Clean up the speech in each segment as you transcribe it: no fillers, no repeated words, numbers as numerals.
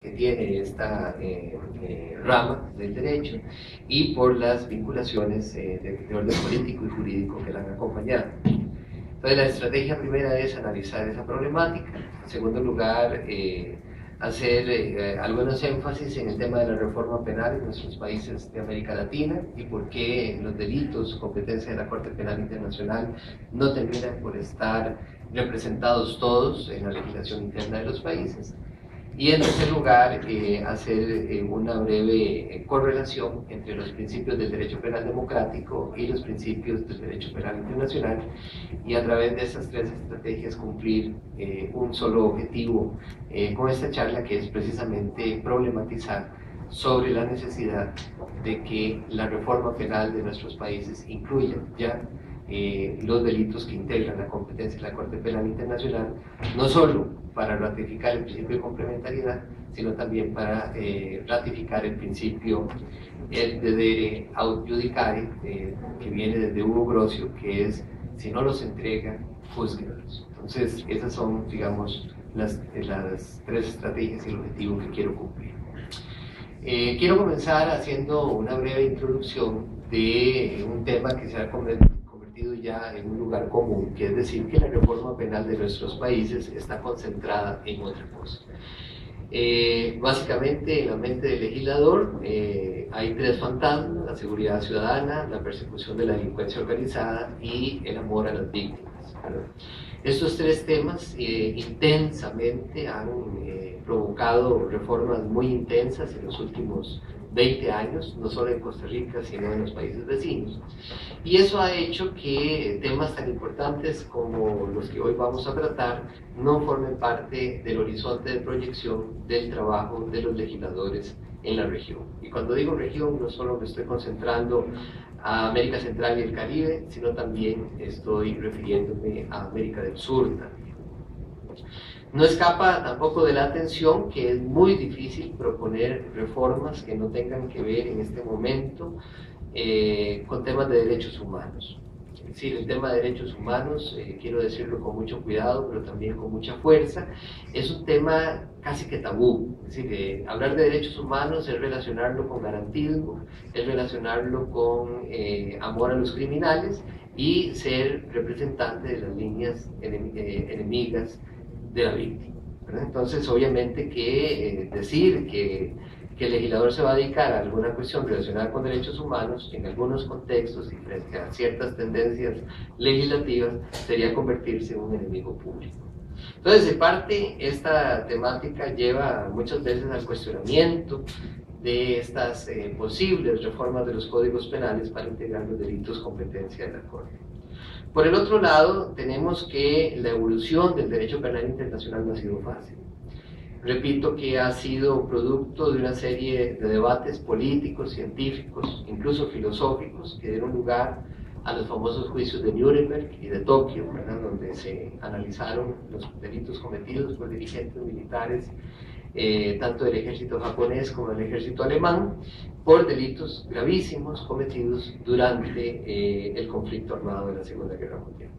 que tiene esta rama del derecho y por las vinculaciones de orden político y jurídico que la han acompañado. Entonces, la estrategia primera es analizar esa problemática. En segundo lugar, hacer algunos énfasis en el tema de la reforma penal en nuestros países de América Latina y por qué los delitos, competencia de la Corte Penal Internacional, no terminan por estar representados todos en la legislación interna de los países. Y en tercer lugar, hacer una breve correlación entre los principios del derecho penal democrático y los principios del derecho penal internacional, y a través de esas tres estrategias cumplir un solo objetivo con esta charla, que es precisamente problematizar sobre la necesidad de que la reforma penal de nuestros países incluya ya los delitos que integran la competencia de la Corte Penal Internacional, no solo para ratificar el principio de complementariedad, sino también para ratificar el principio de aut judicare, que viene desde Hugo Grocio, que es: si no los entrega, júzguenlos. Entonces, esas son, digamos, las tres estrategias y el objetivo que quiero cumplir. Quiero comenzar haciendo una breve introducción de un tema que se ha convertido ya en un lugar común, que es decir, que la reforma penal de nuestros países está concentrada en otra cosa. Básicamente, en la mente del legislador hay tres fantasmas: la seguridad ciudadana, la persecución de la delincuencia organizada y el amor a las víctimas, ¿verdad? Estos tres temas intensamente han provocado reformas muy intensas en los últimos 20 años, no solo en Costa Rica, sino en los países vecinos. Y eso ha hecho que temas tan importantes como los que hoy vamos a tratar no formen parte del horizonte de proyección del trabajo de los legisladores en la región. Y cuando digo región, no solo me estoy concentrando a América Central y el Caribe, sino también estoy refiriéndome a América del Sur también. No escapa tampoco de la atención que es muy difícil proponer reformas que no tengan que ver en este momento con temas de derechos humanos. Es decir, el tema de derechos humanos, quiero decirlo con mucho cuidado, pero también con mucha fuerza, es un tema casi que tabú. Es decir, hablar de derechos humanos es relacionarlo con garantismo, es relacionarlo con amor a los criminales y ser representante de las líneas enemigas de la víctima, ¿verdad? Entonces, obviamente que decir que el legislador se va a dedicar a alguna cuestión relacionada con derechos humanos en algunos contextos y frente a ciertas tendencias legislativas sería convertirse en un enemigo público. Entonces, de parte, esta temática lleva muchas veces al cuestionamiento de estas posibles reformas de los códigos penales para integrar los delitos competencia de la Corte. Por el otro lado, tenemos que la evolución del derecho penal internacional no ha sido fácil. Repito que ha sido producto de una serie de debates políticos, científicos, incluso filosóficos, que dieron lugar a los famosos juicios de Nuremberg y de Tokio, ¿verdad?, donde se analizaron los delitos cometidos por dirigentes militares, tanto del ejército japonés como del ejército alemán, por delitos gravísimos cometidos durante el conflicto armado de la Segunda Guerra Mundial.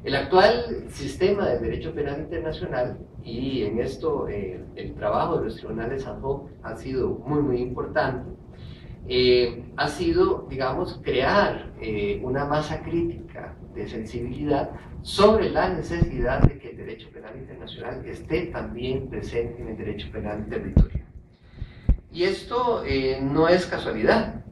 El actual sistema del derecho penal internacional, y en esto el trabajo de los tribunales ad hoc ha sido muy importante, ha sido, digamos, crear una masa crítica de sensibilidad sobre la necesidad de que el derecho penal internacional esté también presente en el derecho penal territorial. Y esto no es casualidad.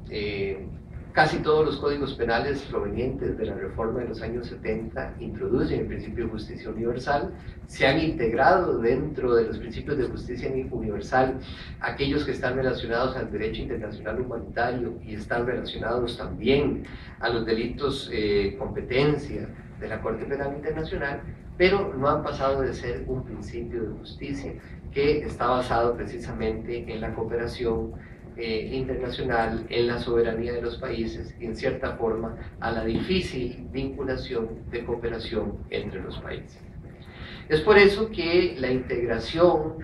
Casi todos los códigos penales provenientes de la reforma de los años 70 introducen el principio de justicia universal, se han integrado dentro de los principios de justicia universal aquellos que están relacionados al derecho internacional humanitario y están relacionados también a los delitos competencia de la Corte Penal Internacional, pero no han pasado de ser un principio de justicia que está basado precisamente en la cooperación internacional, en la soberanía de los países y en cierta forma a la difícil vinculación de cooperación entre los países. Es por eso que la integración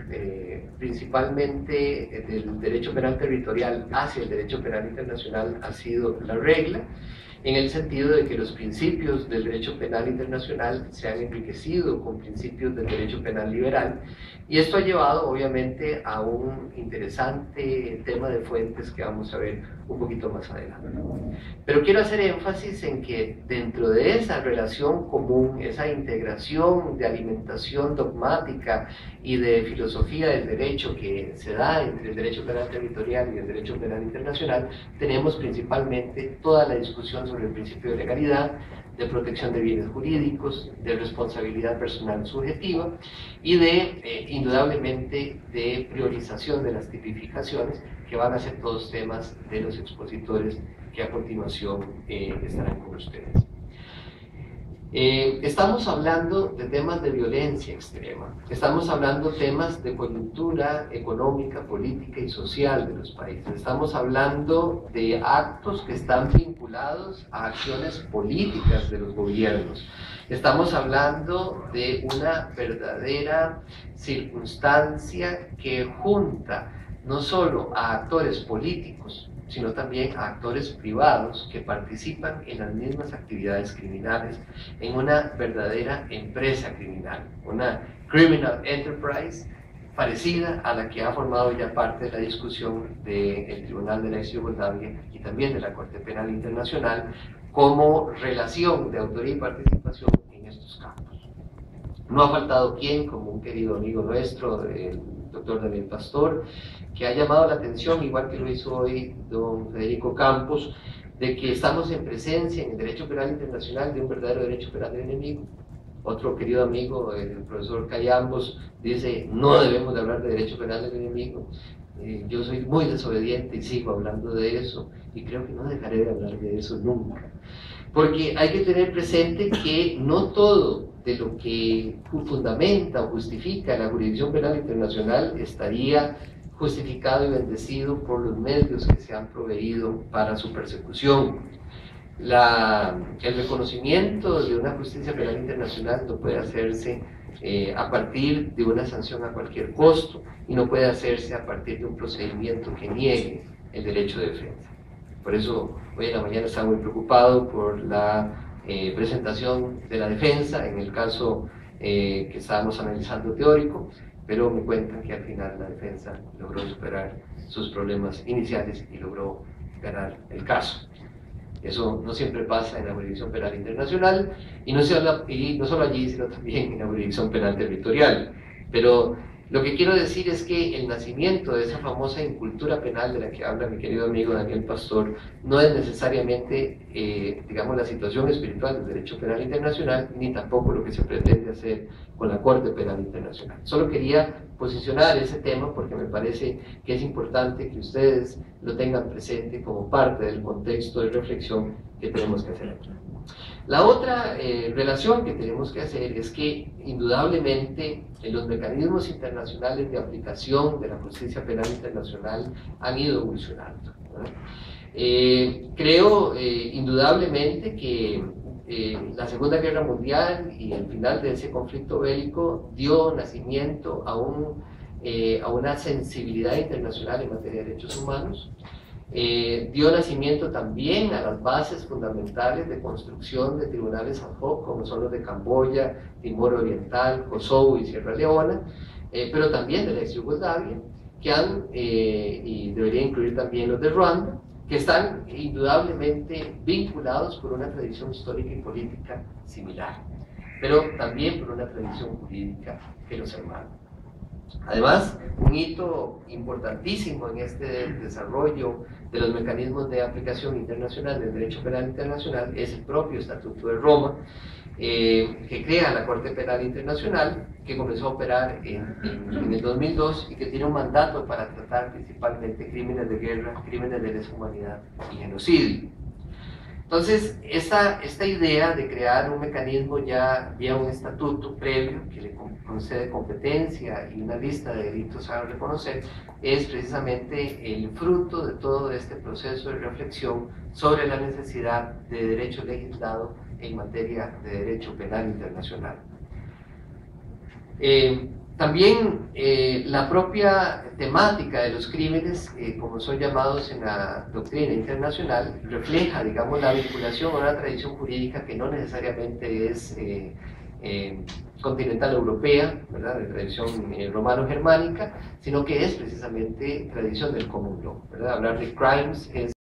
principalmente del derecho penal territorial hacia el derecho penal internacional ha sido la regla, en el sentido de que los principios del derecho penal internacional se han enriquecido con principios del derecho penal liberal, y esto ha llevado obviamente a un interesante tema de fuentes que vamos a ver un poquito más adelante. Pero quiero hacer énfasis en que dentro de esa relación común, esa integración de alimentación dogmática y de filosofía del derecho que se da entre el derecho penal territorial y el derecho penal internacional, tenemos principalmente toda la discusión sobre el principio de legalidad, de protección de bienes jurídicos, de responsabilidad personal subjetiva y de, indudablemente, de priorización de las tipificaciones, que van a ser todos temas de los expositores que a continuación estarán con ustedes. Estamos hablando de temas de violencia extrema, estamos hablando de temas de coyuntura económica, política y social de los países, estamos hablando de actos que están vinculados a acciones políticas de los gobiernos, estamos hablando de una verdadera circunstancia que junta no solo a actores políticos, sino también a actores privados que participan en las mismas actividades criminales, en una verdadera empresa criminal, una criminal enterprise parecida a la que ha formado ya parte de la discusión del Tribunal de la Ex Yugoslavia y también de la Corte Penal Internacional como relación de autoría y participación en estos campos. No ha faltado quien, como un querido amigo nuestro, el doctor Daniel Pastor, que ha llamado la atención, igual que lo hizo hoy don Federico Campos, de que estamos en presencia en el derecho penal internacional de un verdadero derecho penal del enemigo. Otro querido amigo, el profesor Cayambos, dice, no debemos de hablar de derecho penal del enemigo. Yo soy muy desobediente y sigo hablando de eso, y creo que no dejaré de hablar de eso nunca. Porque hay que tener presente que no todo de lo que fundamenta o justifica la jurisdicción penal internacional estaría justificado y bendecido por los medios que se han proveído para su persecución. El reconocimiento de una justicia penal internacional no puede hacerse a partir de una sanción a cualquier costo y no puede hacerse a partir de un procedimiento que niegue el derecho de defensa. Por eso hoy en la mañana estaba muy preocupado por la presentación de la defensa en el caso que estábamos analizando teórico, pero me cuentan que al final la defensa logró superar sus problemas iniciales y logró ganar el caso. Eso no siempre pasa en la jurisdicción penal internacional y no solo allí, sino también en la jurisdicción penal territorial. Pero lo que quiero decir es que el nacimiento de esa famosa incultura penal de la que habla mi querido amigo Daniel Pastor no es necesariamente, digamos, la situación espiritual del derecho penal internacional, ni tampoco lo que se pretende hacer con la Corte Penal Internacional. Solo quería posicionar ese tema porque me parece que es importante que ustedes lo tengan presente como parte del contexto de reflexión que tenemos que hacer aquí. La otra relación que tenemos que hacer es que indudablemente los mecanismos internacionales de aplicación de la justicia penal internacional han ido evolucionando, ¿verdad? Creo indudablemente que la Segunda Guerra Mundial y el final de ese conflicto bélico dio nacimiento a una sensibilidad internacional en materia de derechos humanos. Dio nacimiento también a las bases fundamentales de construcción de tribunales ad hoc, como son los de Camboya, Timor Oriental, Kosovo y Sierra Leona, pero también de la ex Yugoslavia, que y debería incluir también los de Ruanda, que están indudablemente vinculados por una tradición histórica y política similar, pero también por una tradición jurídica que los hermana. Además, un hito importantísimo en este desarrollo de los mecanismos de aplicación internacional del derecho penal internacional es el propio Estatuto de Roma, que crea la Corte Penal Internacional, que comenzó a operar en el 2002 y que tiene un mandato para tratar principalmente crímenes de guerra, crímenes de lesa humanidad y genocidio. Entonces, esta idea de crear un mecanismo ya vía un estatuto previo que le concede competencia y una lista de delitos a reconocer es precisamente el fruto de todo este proceso de reflexión sobre la necesidad de derecho legislado en materia de derecho penal internacional. También la propia temática de los crímenes, como son llamados en la doctrina internacional, refleja, digamos, la vinculación a una tradición jurídica que no necesariamente es continental europea, ¿verdad?, de tradición romano-germánica, sino que es precisamente tradición del common law, ¿verdad? Hablar de crimes es